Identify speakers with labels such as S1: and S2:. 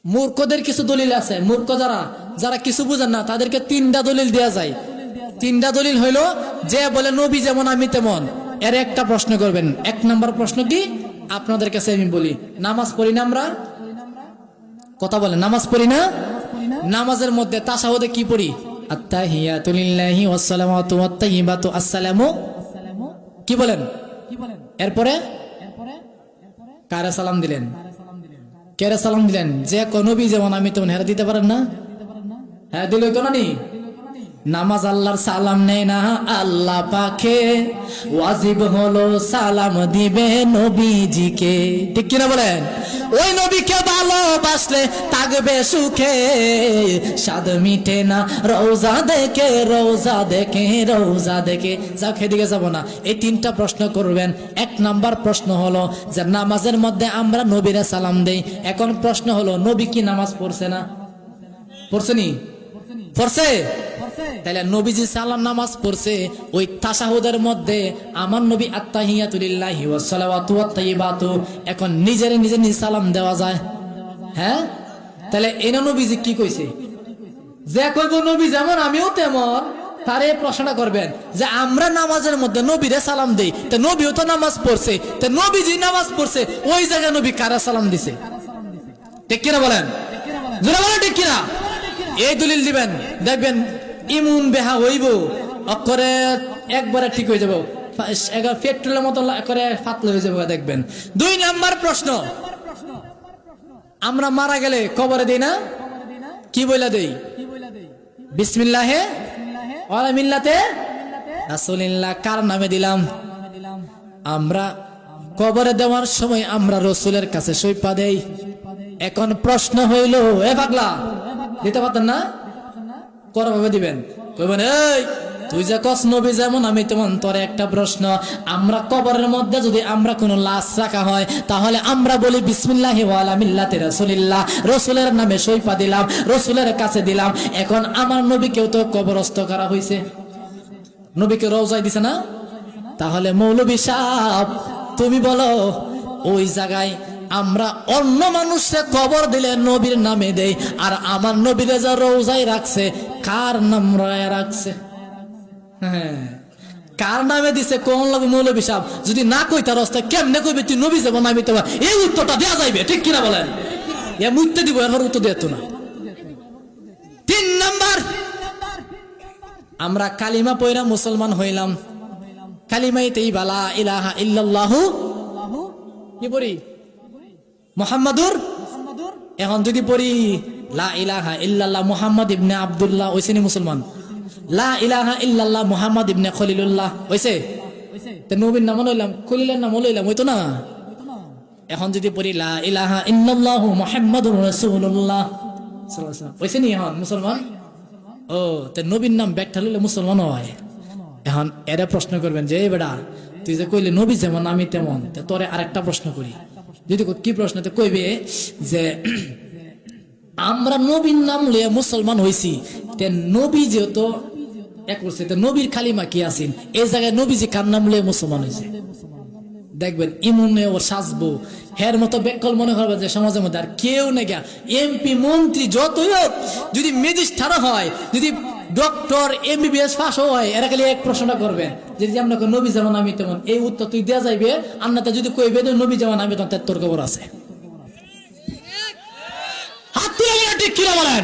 S1: মূর্খদের কিছু দলিল আছে। মূর্খ যারা যারা কিছু বুঝেন না তাদেরকে তিনটা দলিল দেয়া যায়। তিনটা দলিল হইলো যে বলে নবী যেমন আমি তেমন, এর একটা প্রশ্ন করবেন। এক নম্বর প্রশ্ন কি আপনাদের কাছে আমি বলি, নামাজ পড়ি না আমরা? কথা বলেন, নামাজ পড়ি না? নামাজের মধ্যে তাশাহুদে কি পড়ি? আত্তাহিয়াতু লিল্লাহি ওয়াস সালাওয়াতু ওয়াত তাইয়্যিবাতু আসসালামু, কি বলেন? এরপরে কারে সালাম দিলেন? কেরে সালাম দিলেন? যে নবী যেমন আমি তেমন, হেরা দিতে পারেন না? হ্যাঁ দিল তো না নি? নামাজ আল্লাহর সালাম নেই না, আল্লাহ পাকে ওয়াজিব হলো সালাম দিবে নবীজিকে, ঠিক কিনা বলেন? ওই নবীকে ভালোবাসলে থাকবে সুখে, স্বাদ মিটে না রওজা দেখে, রওজা দেখে, রওজা দেখে। যাক এদিকে যাব না। এই তিনটা প্রশ্ন করবেন। এক নাম্বার প্রশ্ন হলো যে নামাজের মধ্যে আমরা নবীরে সালাম দেই। এখন প্রশ্ন হলো নবী কি নামাজ পড়ছে না? পড়ছেনি? পড়ছে? তাহলে নবীজি সালাম নামাজ পড়ছে, ওই তাশাহুদের মধ্যে আমার নবী আত্তাহিয়াতু লিল্লাহি ওয়াস সালাওয়াতু ওয়াত তাইয়্যিবাতু, এখন নিজে সালাম দেওয়া যায়? হ্যাঁ, তাহলে এই নবীজি কি কইছে? যে কইব নবী যেমন আমিও তেমন, তারে প্রশ্নটা করবেন যে আমরা নামাজের মধ্যে নবীরে সালাম দেই, তো নবীও তো নামাজ পড়ছে, তো নবীজি নামাজ পড়ছে, ওই জায়গায় নবী কারা সালাম দিছে? ঠিক কিনা বলেন? জোরে বলেন ঠিক কিনা? এই দলিল দিবেন, দেখবেন ইমুন বেহা হইব, অক্ষরে একবারে ঠিক হয়ে যাব, পেট্রোলের মতো করে ফাতলে হয়ে যাবে দেখবেন। দুই নাম্বার প্রশ্ন, আমরা মারা গেলে কবরে দেই না? কি বইলা দেই? বিসমিল্লাহে ওয়ালা মিল্লাতে রাসূলিল্লাহ। কার নামে দিলাম? আমরা কবরে দেওয়ার সময় আমরা রাসূলের কাছে সইপা দেই। এখন প্রশ্ন হইল, এ পাগলা দিতে পারতেন না? করভাবে দিবেন, কইবেন এই তুই যে কস নবী যেমন আমি তেমন, তোর একটা প্রশ্ন, আমরা কবরের মধ্যে যদি আমরা কোনো লাশ রাখা হয় তাহলে আমরা বলি বিসমিল্লাহি ওয়ালা মিল্লাতি রাসূলিল্লাহ, রাসূলের নামে সইপা দিলাম, রাসূলের কাছে দিলাম। এখন আমার নবীকেও তো কবরস্থ করা হয়েছে, নবীকে রওজায় দিছে না? তাহলে মৌলভী সাহেব তুমি বলো, ওই জায়গায় আমরা অন্য মানুষের কবর দিলে নবীর নামে দেই, আর আমার নবীরে যা রওজায় রাখছে কার নাম রাখছে? হ্যাঁ, কার নামে দিছে? কোন লাগবে মৌলভী সাহেব? যদি না কই তার অবস্থা কেমনে কইবে তুই নবী যাবো নামি তোমার? এই উত্তরটা দেওয়া যাইবে, ঠিক কিনা বলেন? এ মুইতে দিব, এর উত্তর দেওয়া না। তিন নাম্বার, আমরা কালিমা পয়রা মুসলমান হইলাম, কালিমাইতেই বালা ইলাহা ইল্লাল্লাহু কি পড়ি? মুহাম্মাদুর। এখন যদি পড়ি লা ইলাহা ইল্লাল্লাহ মুহাম্মদ ইবনে আব্দুল্লাহ, হইছে নি মুসলমান? লা ইলাহা ইল্লাল্লাহ মুহাম্মদ ইবনে খলিলুল্লাহ, হইছে? তে নবীর নাম লইলাম, খলিলের নাম লইলাম, হইতো না? এখন যদি পড়ি লা ইলাহা ইল্লাল্লাহু মুহাম্মাদুর রাসূলুল্লাহ সাল্লাল্লাহু আলাইহি ওয়াসাল্লাম, হইছে নি এখন মুসলমান? ও, তে নবীর নাম ব্যাখ্যা লইলে মুসলমান হয়। এখন এরা প্রশ্ন করবেন যে বেটা তুই যে কইলে নবী যেমন আমি তেমন, তোরে আরেকটা প্রশ্ন করি। যদি কি প্রশ্ন, তো কইবে যে আমরা নবীর নাম লইয়া মুসলমান হইছি, তে নবী যেহেতু এক করছে, তে নবীর কালিমা কি আছেন? এই জায়গায় নবীজি কার নাম লইয়া মুসলমান হয়েছে? দেখবেন ইমুনে ও সাজবো, হের মতো বেকল মনে করবে যে সমাজের মধ্যে আর কেউ নেই। এমপি মন্ত্রী যতই হোক, যদি ম্যাজিস্ট্রেট হয়, যদি ডক্টর এমবিবিএস পাস হয়, এরা খালি এক প্রশ্নটা করবেন যে আমরা নবী যেমন আমি তেমন, এই উত্তর তুই দেওয়া যাইবে। আন্নাতে যদি কইবে নবী যেমন আমি তেমন, তোর খবর আছে। হাত তুলে ঠিক কিনা বলেন?